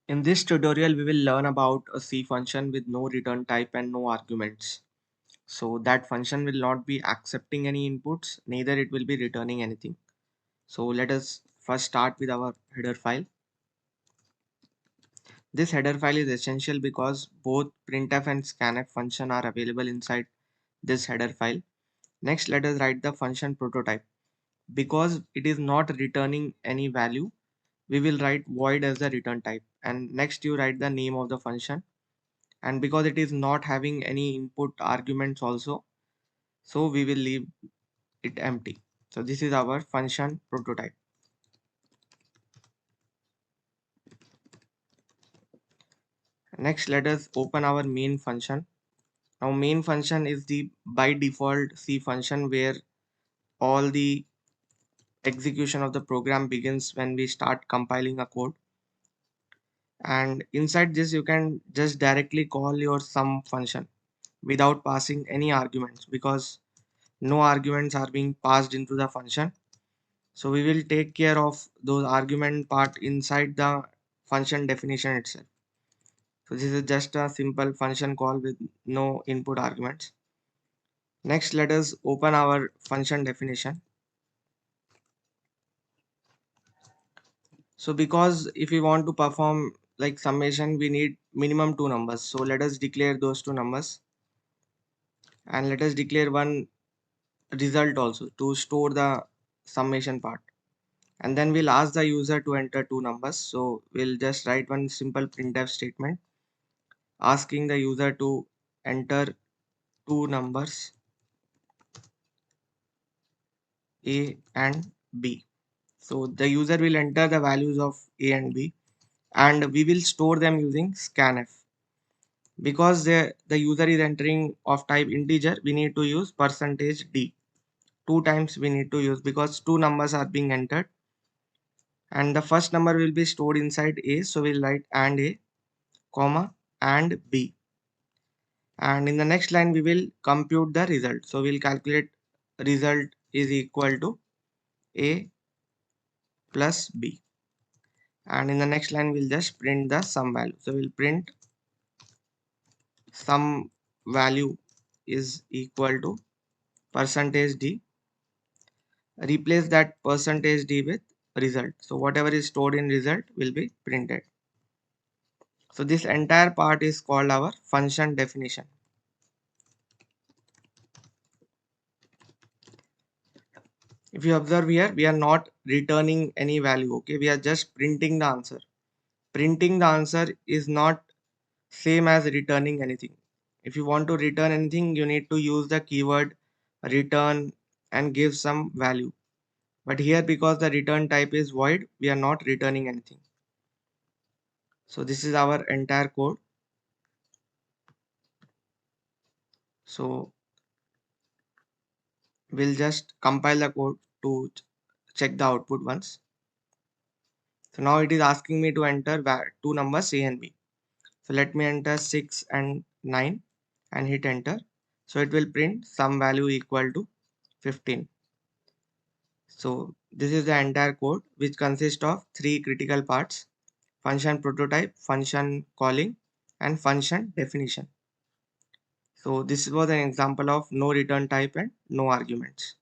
In this tutorial, we will learn about a C function with no return type and no arguments. So that function will not be accepting any inputs, neither it will be returning anything. So let us first start with our header file. This header file is essential because both printf and scanf function are available inside this header file. Next, let us write the function prototype. Because it is not returning any value, we will write void as the return type. And next you write the name of the function. And because it is not having any input arguments also, so we will leave it empty. So this is our function prototype. Next, let us open our main function. Now main function is the by default C function where all the execution of the program begins when we start compiling a code. And inside this you can just directly call your sum function without passing any arguments, because no arguments are being passed into the function. So we will take care of those argument part inside the function definition itself. So this is just a simple function call with no input arguments. Next, let us open our function definition. So because if we want to perform like summation, we need minimum two numbers. So let us declare those two numbers, and let us declare one result also to store the summation part. And then we'll ask the user to enter two numbers. So we'll just write one simple printf statement asking the user to enter two numbers A and B. So the user will enter the values of A and B, and we will store them using scanf. Because the user is entering of type integer, we need to use %d. Two times we need to use because two numbers are being entered, and the first number will be stored inside A. So we'll write and A, comma, and B. And in the next line we will compute the result. So we'll calculate result is equal to A plus B. And in the next line we'll just print the sum value. So we'll print sum value is equal to %d. Replace that %d with result. So whatever is stored in result will be printed. So this entire part is called our function definition. If you observe here, we are not returning any value. Okay, we are just printing the answer. Printing the answer is not same as returning anything. If you want to return anything, you need to use the keyword return and give some value. But here, because the return type is void, we are not returning anything. So this is our entire code. So we'll just compile the code to check the output once. So now it is asking me to enter two numbers A and B. So let me enter 6 and 9 and hit enter. So it will print some value equal to 15. So this is the entire code, which consists of three critical parts: function prototype, function calling, and function definition. So this was an example of no return type and no arguments.